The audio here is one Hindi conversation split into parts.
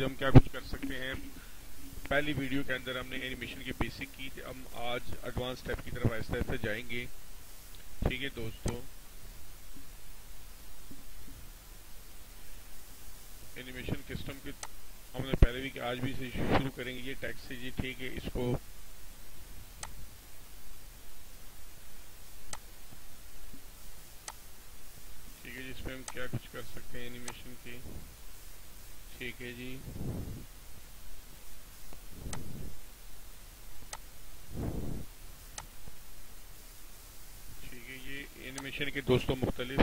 चीज़ हम क्या कुछ कर सकते हैं। पहली वीडियो के अंदर हमने एनिमेशन के बेसिक की थी, हम आज एडवांस स्टेप की तरफ आहिस्ता आहिस्ता जाएंगे। ठीक है दोस्तों, एनिमेशन सिस्टम के हमने पहले भी कि आज भी इसे शुरू करेंगे ये टेक्स्ट से जी। ठीक है, इसको ठीक है जी, इसमें हम क्या कुछ कर सकते हैं एनिमेशन के। ठीक है जी, ठीक है, ये एनिमेशन के दोस्तों मुख्तलिफ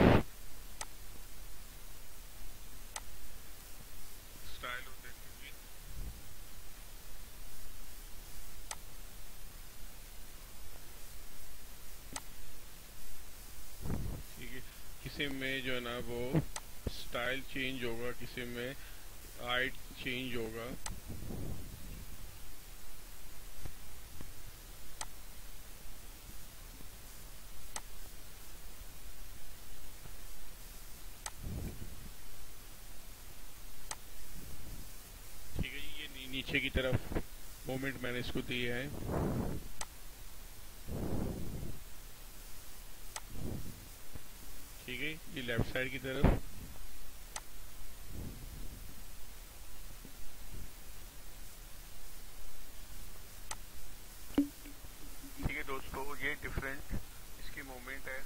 स्टाइल होते हैं। ठीक है, किसी में जो है ना वो स्टाइल चेंज होगा, किसी में हाइट चेंज होगा। ठीक है जी, ये नीचे की तरफ मोमेंट मैंने इसको दिया है। ठीक है, ये लेफ्ट साइड की तरफ। ठीक है दोस्तों, ये डिफरेंट इसकी मूवमेंट है।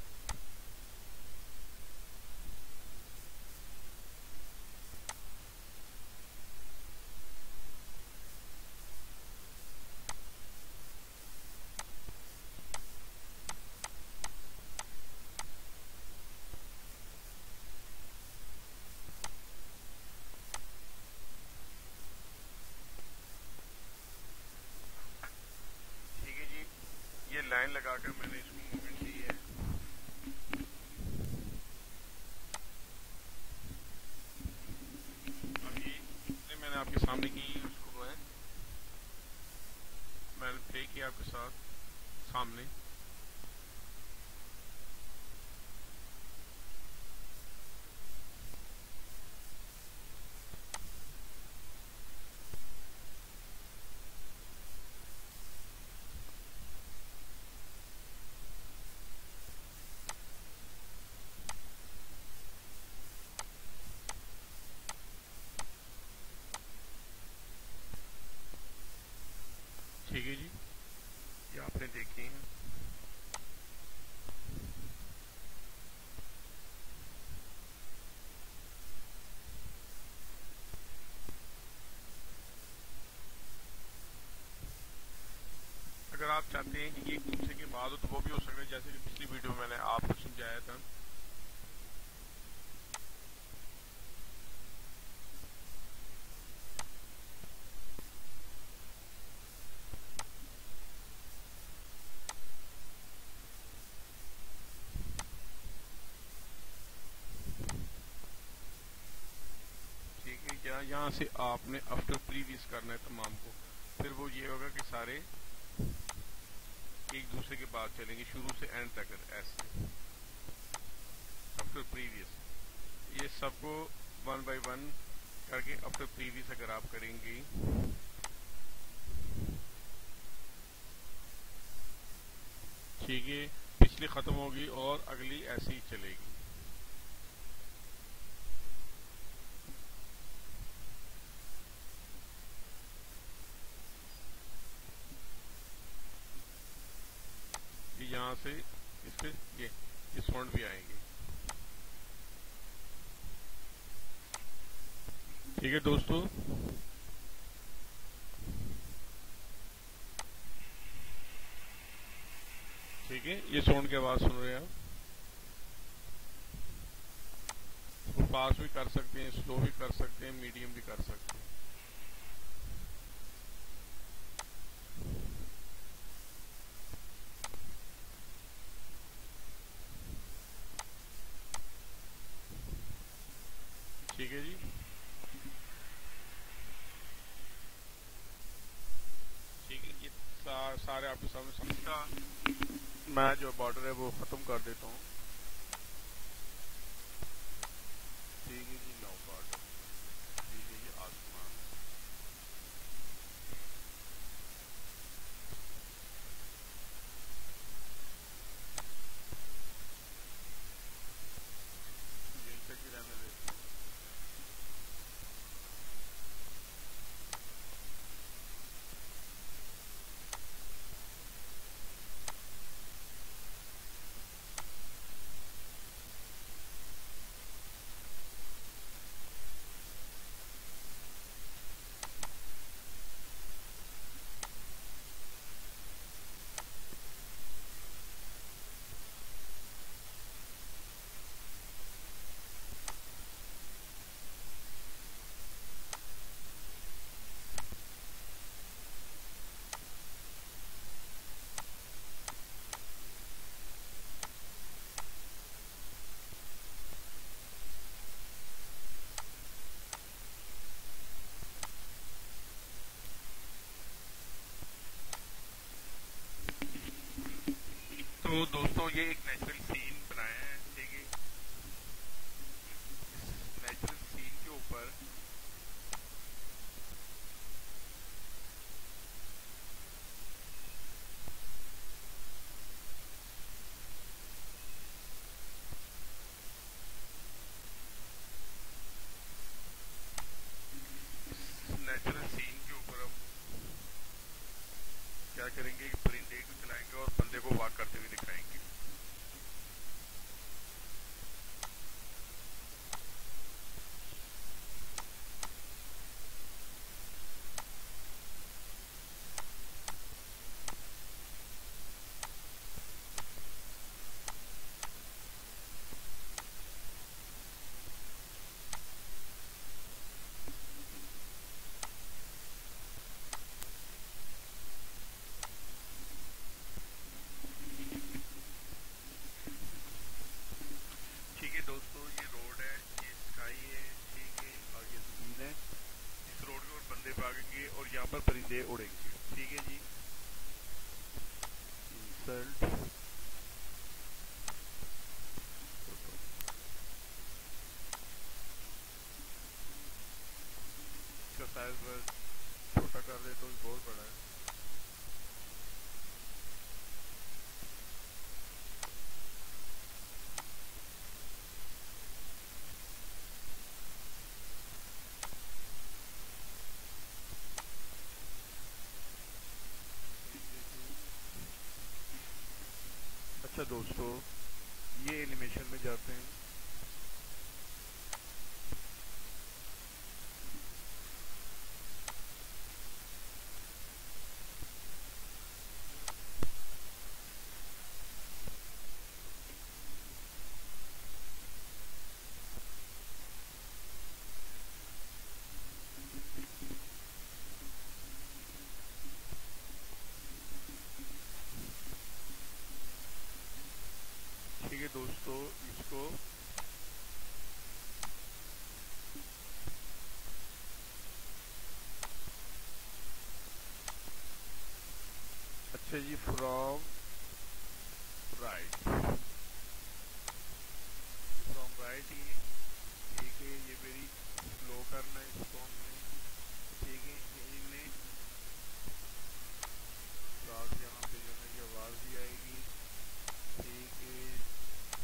ठीक है जी, ये लाइन लगाकर मैंने इसको मूवमेंट दी है। अब ये मैंने आपके सामने की, उसको मैंने प्ले किया आपके साथ सामने। ठीक है जी, ये आपने देखी है। अगर आप चाहते हैं कि ये एक दूसरे के बाद हो तो वो भी हो सकता है, जैसे कि पिछली वीडियो में मैंने आपको समझाया था। ठीक है, यहाँ से आपने आफ्टर प्रीवियस करना है तमाम को, फिर वो ये होगा कि सारे एक दूसरे के बाद चलेंगे शुरू से एंड तक ऐसे। आफ्टर प्रीवियस ये सबको वन बाय वन करके आफ्टर प्रीवियस अगर आप करेंगे। ठीक है, पिछली खत्म होगी और अगली ऐसी ही चलेगी। यहाँ से इस पे ये साउंड भी आएंगे। ठीक है दोस्तों, ठीक है, ये साउंड की आवाज सुन रहे हैं आप। इसको फास्ट भी कर सकते हैं, स्लो भी कर सकते हैं, मीडियम भी कर सकते हैं। ठीक है जी, ठीक है, ये सारे आपके सामने समझता मैं जो बॉर्डर है वो खत्म कर देता हूँ। ठीक है जी, नो बॉर्डर। ठीक है जी, आसमान। तो दोस्तों ये एक नेचुरल सीन बनाया है, ठीक है। इस नेचुरल सीन के ऊपर नेचुरल सीन के ऊपर हम क्या करेंगे, परिंदे को चलाएंगे और बंदे को वॉक करते हुए दिखाएंगे। ठीक है दोस्तों, ये रोड है, ये स्काई है, ठीक है, और ये जमीन है। इस रोड के ऊपर बंदे भागेंगे और यहाँ पर परिंदे उड़ेंगे, ठीक है जी। इंसल्ट इसका साइज बस छोटा कर दे तो बहुत बड़ा है। अच्छा दोस्तों, ये एनिमेशन में जाते हैं। ठीक है दोस्तों, इसको अच्छा जी, फ्रॉम राइट, फ्रॉम राइट ही, ठीक है। ये मेरी स्लो करना है इसको हमने, ठीक है। इनमें साथ यहाँ पे जो है ये आवाज़ भी आएगी, ठीक है।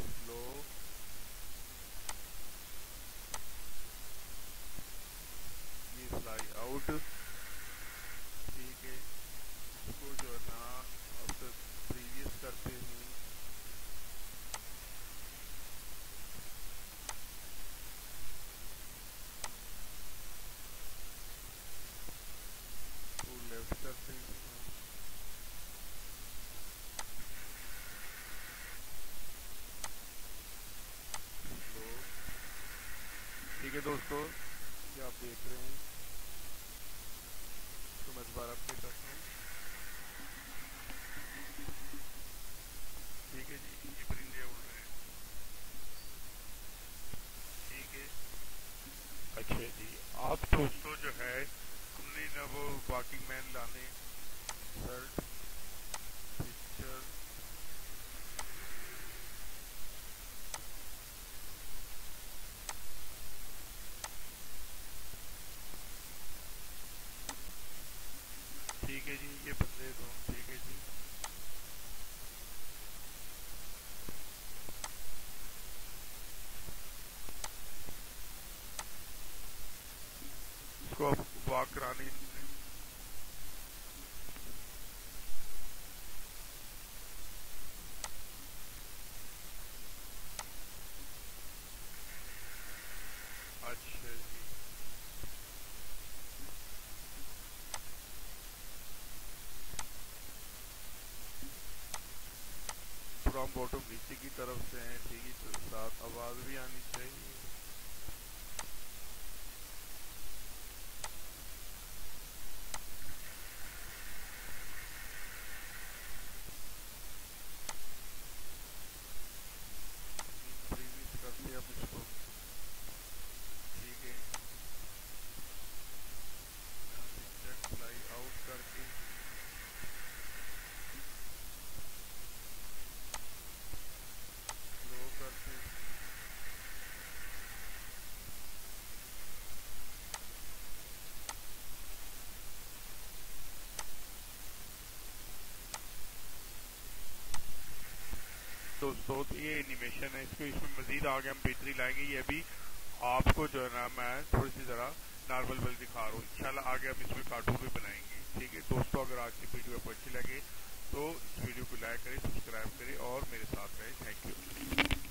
स्लो, ये फ्लाई आउट, ठीक है। इसको जो है ना अब प्रीवियस करते हैं, तो लेफ्ट करते हैं, स्लो, ठीक है दोस्तों। ये आप देख रहे हैं, तो मैं दोबारा प्ले करता हूँ, ठीक है जी। ये परिंदे उड़ रहे हैं, ठीक है। अच्छा जी, आप दोस्तों जो है हमने ना वो वॉकिंग मैन लाने, शर्ट, पिक्चर, ठीक है जी। ये बंदे दो, ठीक है जी। इसको अब वॉक करानी, अच्छा जी। फ्रॉम बॉटम नीचे की तरफ से है, ठीक है, तो साथ आवाज़ भी आनी चाहिए। प्रीवियस करते हैं अब इसको, ठीक है। चेक फ्लाई आउट करके दोस्तों, तो ये एनिमेशन है, इसको इसमें मजीद आगे हम बेहतरी लाएंगे। ये भी आपको जो है ना मैं थोड़ी सी जरा नॉर्मल वाली दिखा रहा हूँ, इंशाल्लाह आगे हम इसमें कार्टून भी बनाएंगे। ठीक है दोस्तों, अगर आज की वीडियो आपको अच्छी लगे तो इस वीडियो को लाइक करें, सब्सक्राइब करें और मेरे साथ रहें। Thank you.